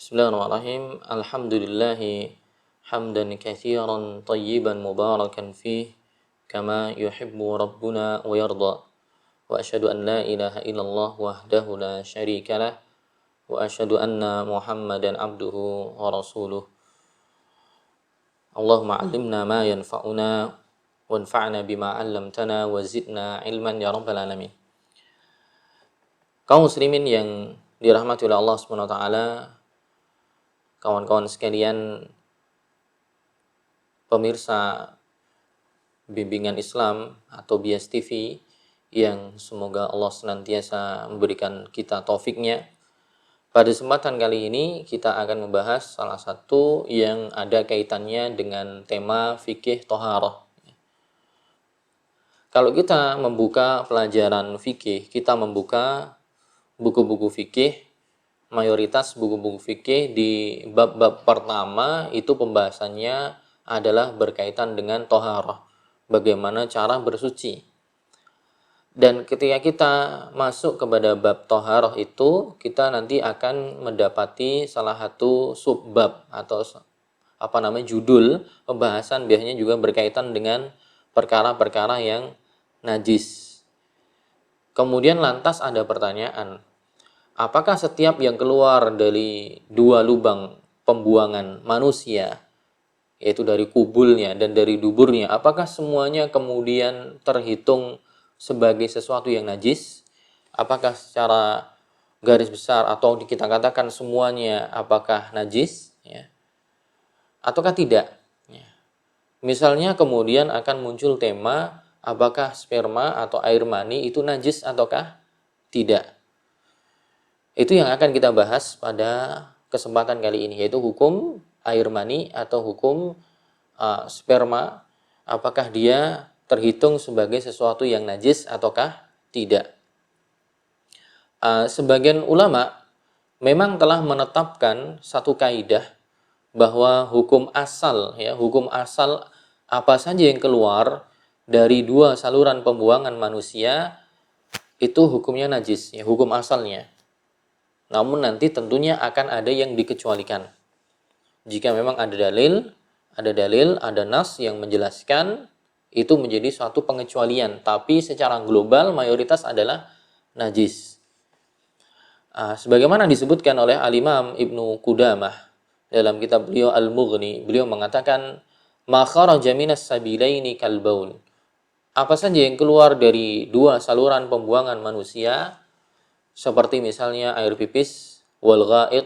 Bismillahirrahmanirrahim. Alhamdulillahi hamdan katsiran tayyiban mubarakan fih kama yuhibbu rabbuna wa yarda. Wa asyhadu an la ilaha illallah wahdahu la syarika lah wa asyhadu anna Muhammadan abduhu wa rasuluh. Allahumma 'allimna ma yanfa'una wanfa'na bima 'allamtana wa zidna ilman ya rabbal alamin. Kaum muslimin yang dirahmati oleh Allah Subhanahu wa taala, kawan-kawan sekalian, pemirsa bimbingan Islam atau Bias TV yang semoga Allah senantiasa memberikan kita taufiknya. Pada kesempatan kali ini kita akan membahas salah satu yang ada kaitannya dengan tema fikih thaharah. Kalau kita membuka pelajaran fikih, kita membuka buku-buku fikih, mayoritas buku-buku fikih di bab-bab pertama itu pembahasannya adalah berkaitan dengan thaharah, bagaimana cara bersuci. Dan ketika kita masuk kepada bab thaharah itu, kita nanti akan mendapati salah satu subbab atau judul pembahasan biasanya juga berkaitan dengan perkara-perkara yang najis. Kemudian lantas ada pertanyaan, apakah setiap yang keluar dari dua lubang pembuangan manusia, yaitu dari kubulnya dan dari duburnya, apakah semuanya kemudian terhitung sebagai sesuatu yang najis? Apakah secara garis besar atau kita katakan semuanya apakah najis? Ataukah tidak? Misalnya kemudian akan muncul tema, apakah sperma atau air mani itu najis ataukah tidak? Itu yang akan kita bahas pada kesempatan kali ini, yaitu hukum air mani atau hukum sperma, apakah dia terhitung sebagai sesuatu yang najis ataukah tidak. Sebagian ulama memang telah menetapkan satu kaidah bahwa hukum asal apa saja yang keluar dari dua saluran pembuangan manusia itu hukumnya najis, hukum asalnya. Namun nanti tentunya akan ada yang dikecualikan. Jika memang ada dalil, ada nas yang menjelaskan, itu menjadi suatu pengecualian. Tapi secara global mayoritas adalah najis. Sebagaimana disebutkan oleh Al-Imam Ibnu Qudamah dalam kitab beliau Al-Mughni, beliau mengatakan, ma kharaja minas sabilaini kal baul. Apa saja yang keluar dari dua saluran pembuangan manusia, seperti misalnya air pipis, wal ghaid,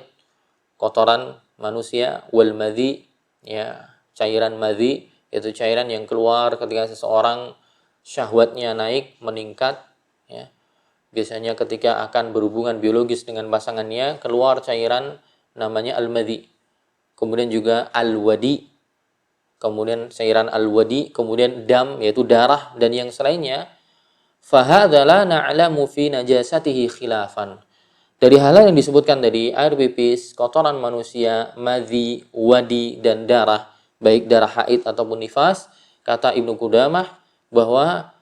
kotoran manusia, wal madhi, cairan madhi, yaitu cairan yang keluar ketika seseorang syahwatnya naik, meningkat, biasanya ketika akan berhubungan biologis dengan pasangannya, keluar cairan namanya al-madhi. Kemudian juga al-wadi, kemudian cairan al-wadi, kemudian dam, yaitu darah, dan yang selainnya. Fahadza la na'lamu fi najasatihi khilafan. Dari hal yang disebutkan tadi, air pipis, kotoran manusia, madhi, wadi, dan darah, baik darah haid ataupun nifas, kata Ibnu Qudamah bahwa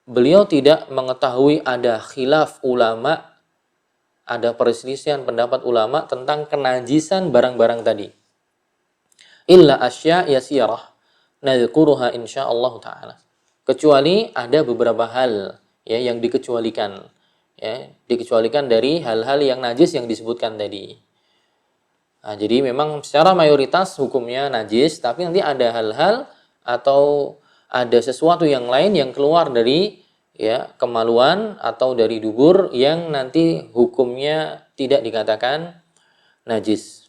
beliau tidak mengetahui ada khilaf ulama, ada perselisihan pendapat ulama tentang kenajisan barang-barang tadi. Illa asya yasirah nadhkuruha insyaallah ta'ala. Kecuali ada beberapa hal yang dikecualikan. Dikecualikan dari hal-hal yang najis yang disebutkan tadi. Jadi memang secara mayoritas hukumnya najis, tapi nanti ada hal-hal atau ada sesuatu yang lain yang keluar dari kemaluan atau dari dubur yang nanti hukumnya tidak dikatakan najis.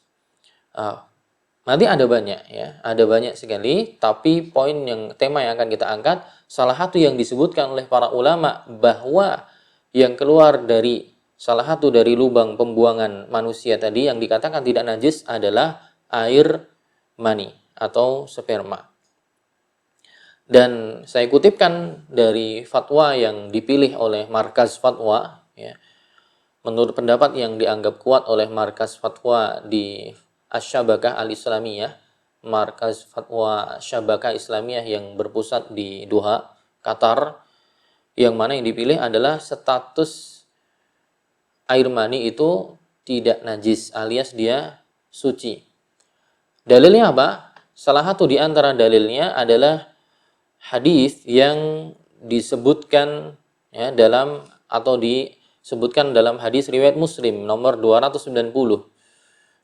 Nanti ada banyak sekali, tapi tema yang akan kita angkat, salah satu yang disebutkan oleh para ulama bahwa yang keluar dari salah satu dari lubang pembuangan manusia tadi yang dikatakan tidak najis adalah air mani atau sperma. Dan saya kutipkan dari fatwa yang dipilih oleh Markaz Fatwa, menurut pendapat yang dianggap kuat oleh Markaz Fatwa di Asy-Syabakah Al-Islamiyah, Markaz Fatwa Syabakah Islamiyah yang berpusat di Doha, Qatar, yang mana yang dipilih adalah status air mani itu tidak najis, alias dia suci. Dalilnya apa? Salah satu di antara dalilnya adalah hadis yang disebutkan ya dalam atau disebutkan dalam hadis riwayat Muslim nomor 290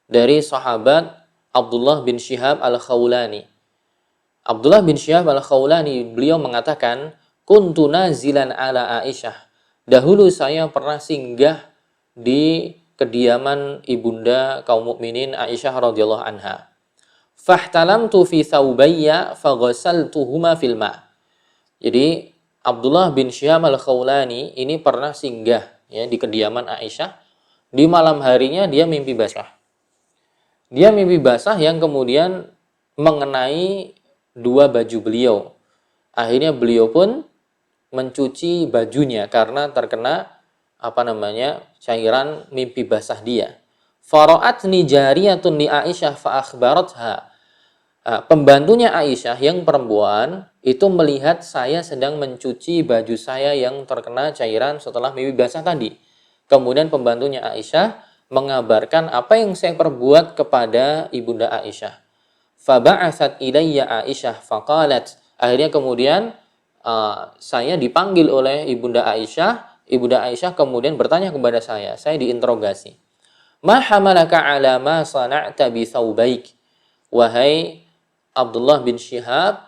dari sahabat Abdullah bin Syihab Al-Khawlani. Abdullah bin Syihab Al-Khawlani beliau mengatakan, "Kuntu nazilan ala Aisyah." Dahulu saya pernah singgah di kediaman ibunda kaum mukminin Aisyah radhiyallahu anha. Fahtalamtu fi thawbayya faghasaltuhuma fil ma'. Jadi Abdullah bin Syihab Al-Khawlani ini pernah singgah ya di kediaman Aisyah. Di malam harinya dia mimpi basah. Dia mimpi basah yang kemudian mengenai dua baju beliau. Akhirnya beliau pun mencuci bajunya karena terkena cairan mimpi basah dia. Fara'atni jariyatun li Aisyah fa akhbaratha. Pembantunya Aisyah yang perempuan itu melihat saya sedang mencuci baju saya yang terkena cairan setelah mimpi basah tadi. Kemudian pembantunya Aisyah mengabarkan apa yang saya perbuat kepada ibunda Aisyah. Faba'atsat ilayya Aisyah faqalat. Akhirnya kemudian saya dipanggil oleh ibunda Aisyah. Ibunda Aisyah kemudian bertanya kepada saya diinterogasi. Ma hamalaka ala ma sana'ta bi thawbaik? Wahai Abdullah bin Syihab,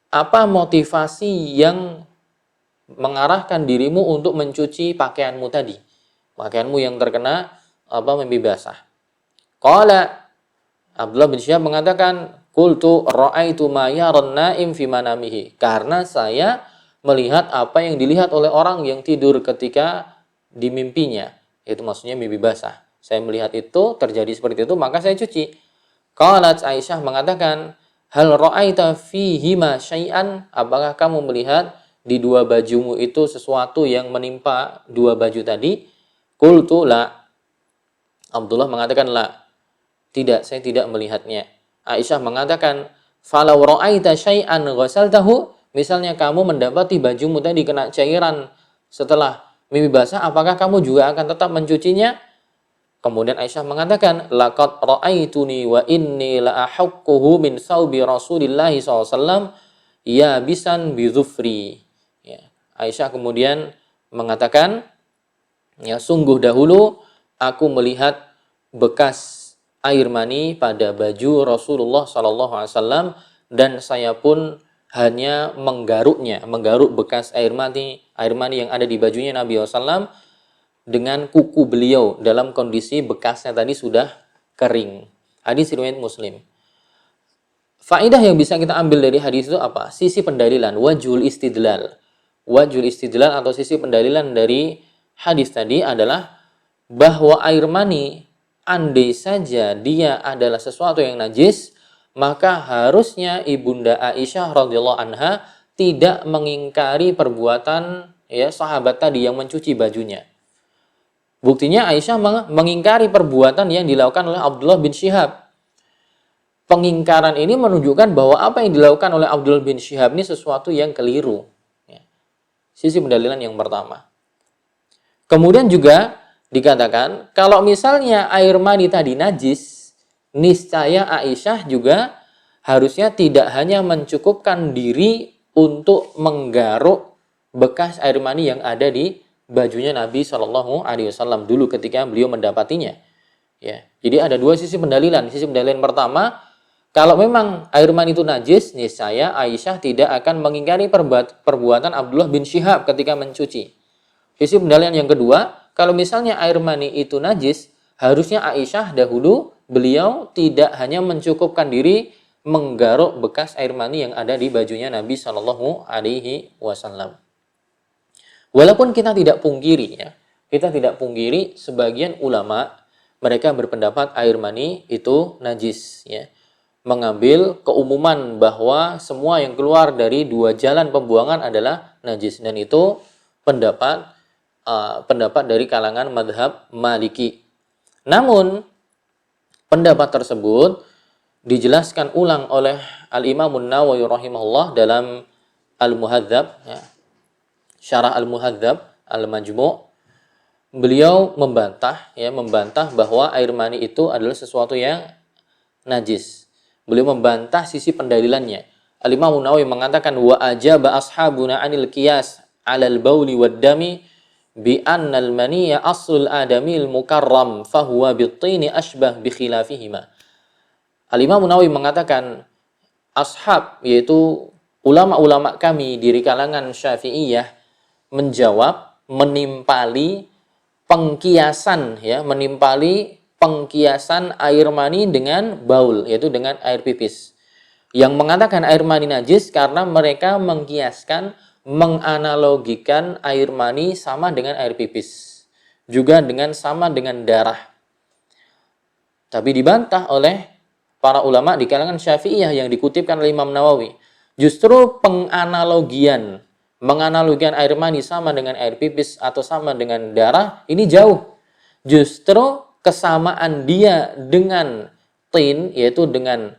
apa motivasi yang mengarahkan dirimu untuk mencuci pakaianmu tadi? Pakaianmu yang terkena mimpi basah. Qala, Abdullah bin Syihab mengatakan, qultu ra'aitu ma yaran naim fi manamihi. Karena saya melihat apa yang dilihat oleh orang yang tidur ketika di mimpinya. Itu maksudnya mimpi basah. Saya melihat itu, terjadi seperti itu, maka saya cuci. Qalat, Aisyah mengatakan, hal ra'aita fihima syai'an? Apakah kamu melihat di dua bajumu itu sesuatu yang menimpa dua baju tadi? Qultu la. Abdullah mengatakan la. Tidak, saya tidak melihatnya. Aisyah mengatakan, falau ra'aita syai'an ghasaltahu? Misalnya kamu mendapati bajumu tadi kena cairan setelah mimpi basah, apakah kamu juga akan tetap mencucinya? Kemudian Aisyah mengatakan, laqad ra'aituni wa inni la ahaqquhu min saubi Rasulillah SAW ya bisan bi dhufri. Ya. Aisyah kemudian mengatakan, ya sungguh dahulu aku melihat bekas air mani pada baju Rasulullah SAW dan saya pun hanya menggaruk bekas air mani yang ada di bajunya Nabi SAW dengan kuku beliau dalam kondisi bekasnya tadi sudah kering. Hadis riwayat Muslim. Faedah yang bisa kita ambil dari hadis itu apa? Sisi pendalilan, wajhul istidlal. Wajhul istidlal atau sisi pendalilan dari hadis tadi adalah bahwa air mani andai saja dia adalah sesuatu yang najis, maka harusnya ibunda Aisyah radhiyallahu anha tidak mengingkari perbuatan ya sahabat tadi yang mencuci bajunya. Buktinya Aisyah mengingkari perbuatan yang dilakukan oleh Abdullah bin Syihab. Pengingkaran ini menunjukkan bahwa apa yang dilakukan oleh Abdullah bin Syihab ini sesuatu yang keliru. Ya. Sisi pendalilan yang pertama. Kemudian juga dikatakan, kalau misalnya air mani tadi najis, niscaya Aisyah juga harusnya tidak hanya mencukupkan diri untuk menggaruk bekas air mani yang ada di bajunya Nabi Shallallahu Alaihi Wasallam dulu ketika beliau mendapatinya. Ya, jadi ada dua sisi pendalilan. Sisi pendalilan pertama, kalau memang air mani itu najis, niscaya Aisyah tidak akan mengingkari perbuatan Abdullah bin Syihab ketika mencuci. Sisi pendalilan yang kedua, kalau misalnya air mani itu najis, harusnya Aisyah dahulu beliau tidak hanya mencukupkan diri menggaruk bekas air mani yang ada di bajunya Nabi Shallallahu Alaihi Wasallam. Walaupun kita tidak pungkiri ya, kita tidak pungkiri sebagian ulama mereka berpendapat air mani itu najis ya. Mengambil keumuman bahwa semua yang keluar dari dua jalan pembuangan adalah najis dan itu pendapat dari kalangan madhab Maliki. Namun pendapat tersebut dijelaskan ulang oleh Al-Imam An-Nawawi rahimahullah dalam Al-Muhadzab ya. Syarah Al-Muhadzab Al-Majmu'. beliau membantah bahwa air mani itu adalah sesuatu yang najis. Beliau membantah sisi pendalilannya. Al-Imam Nawawi mengatakan wa ajaba ashabuna 'anil qiyas 'alal bauli wad dami bi anna al-maniyya aslul adamil mukarram fa huwa bit-tini ashbah bi khilafihima. Al-Imam Nawawi mengatakan ashab, yaitu ulama-ulama kami dari kalangan Syafi'iyah, menjawab, menimpali pengkiasan air mani dengan baul, yaitu dengan air pipis. Yang mengatakan air mani najis karena mereka mengkiaskan, menganalogikan air mani sama dengan air pipis, juga sama dengan darah. Tapi dibantah oleh para ulama di kalangan Syafi'iyah yang dikutipkan oleh Imam Nawawi. Justru menganalogikan air mani sama dengan air pipis atau sama dengan darah, ini jauh. Justru kesamaan dia dengan tin, yaitu dengan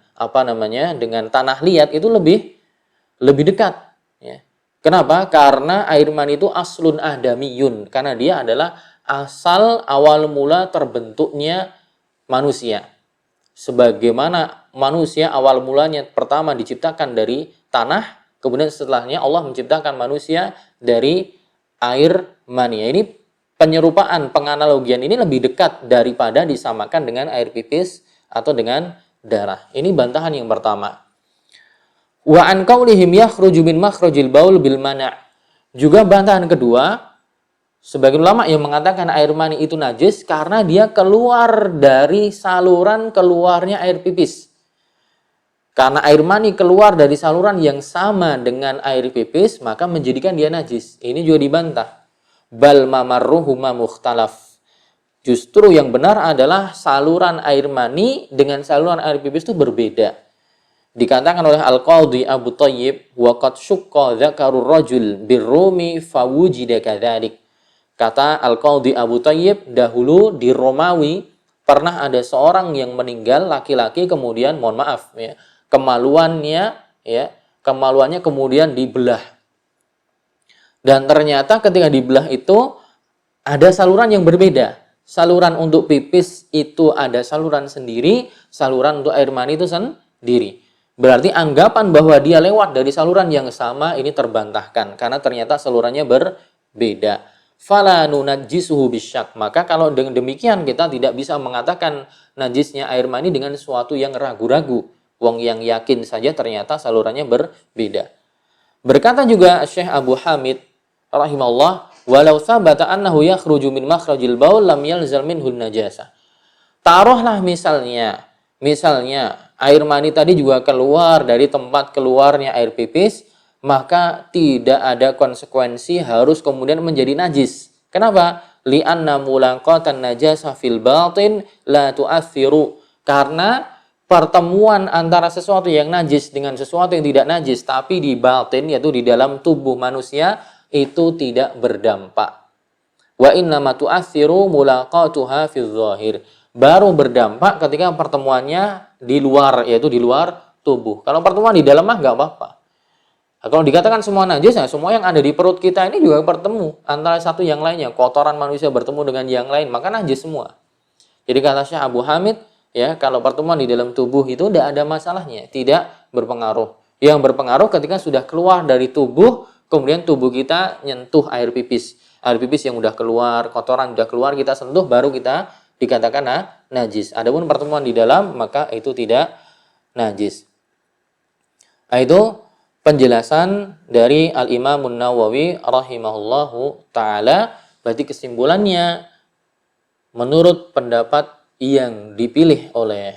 dengan tanah liat, itu lebih dekat. Ya. Kenapa? Karena air mani itu aslun adamiyun, karena dia adalah asal awal mula terbentuknya manusia. Sebagaimana manusia awal mulanya pertama diciptakan dari tanah, kemudian setelahnya Allah menciptakan manusia dari air mani. Ini penyerupaan, penganalogian ini lebih dekat daripada disamakan dengan air pipis atau dengan darah. Ini bantahan yang pertama. Wa an qaulihim yakhruju min makhrajil baul bil mana'. Juga bantahan kedua, sebagian ulama yang mengatakan air mani itu najis karena dia keluar dari saluran keluarnya air pipis. Karena air mani keluar dari saluran yang sama dengan air pipis, maka menjadikan dia najis. Ini juga dibantah. Bal mamarruhuma mukhtalaf. Justru yang benar adalah saluran air mani dengan saluran air pipis itu berbeda. Dikatakan oleh Al-Qadhi Abu Thayyib, wa qad syukka dzakarur rajul birrumi fawujida kadzalik. Kata Al-Qadhi Abu Thayyib, dahulu di Romawi pernah ada seorang yang meninggal laki-laki, kemudian mohon maaf ya, kemaluannya kemudian dibelah. Dan ternyata ketika dibelah itu ada saluran yang berbeda. Saluran untuk pipis itu ada saluran sendiri, saluran untuk air mani itu sendiri. Berarti anggapan bahwa dia lewat dari saluran yang sama ini terbantahkan karena ternyata salurannya berbeda. Fala nunajjisuhu bisyak. Maka kalau dengan demikian kita tidak bisa mengatakan najisnya air mani dengan sesuatu yang ragu-ragu. Wong yang yakin saja ternyata salurannya berbeda. Berkata juga Syekh Abu Hamid rahimahullah, walau sabata annahu yakhruju min makhrajil baul lam yalzal minhu najasa. Taruhlah misalnya air mani tadi juga keluar dari tempat keluarnya air pipis, maka tidak ada konsekuensi harus kemudian menjadi najis. Kenapa? Li'anna mulaqatan najasa fil batin la tu'athiru. Karena pertemuan antara sesuatu yang najis dengan sesuatu yang tidak najis tapi di batin, yaitu di dalam tubuh manusia, itu tidak berdampak. Wa innama tu'athiru mulaqatuha fil zahir. Baru berdampak ketika pertemuannya di luar, yaitu di luar tubuh. Kalau pertemuan di dalam mah nggak apa-apa. Nah, kalau dikatakan semua najis, nah semua yang ada di perut kita ini juga bertemu antara satu yang lainnya. Kotoran manusia bertemu dengan yang lain, maka najis semua. Jadi kata Syekh Abu Hamid, ya, kalau pertemuan di dalam tubuh itu tidak ada masalahnya, tidak berpengaruh. Yang berpengaruh ketika sudah keluar dari tubuh, kemudian tubuh kita nyentuh air pipis. Air pipis yang udah keluar, kotoran udah keluar, kita sentuh, baru kita dikatakan najis. Adapun pertemuan di dalam, maka itu tidak najis. Nah, itu penjelasan dari Al-Imam Nawawi rahimahullahu ta'ala. Berarti kesimpulannya, menurut pendapat yang dipilih oleh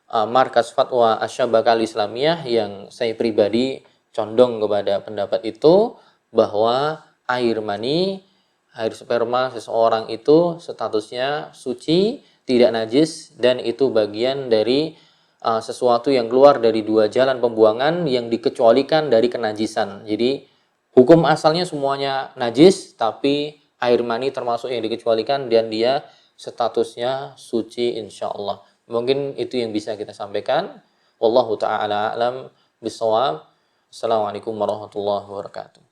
Markas Fatwa Asy-Syabakah Al-Islamiyah, yang saya pribadi condong kepada pendapat itu, bahwa air mani, air sperma seseorang itu statusnya suci, tidak najis, dan itu bagian dari sesuatu yang keluar dari dua jalan pembuangan yang dikecualikan dari kenajisan. Jadi hukum asalnya semuanya najis, tapi air mani termasuk yang dikecualikan dan dia statusnya suci insya Allah. Mungkin itu yang bisa kita sampaikan. Wallahu ta'ala a'lam bishawab. Assalamualaikum warahmatullahi wabarakatuh.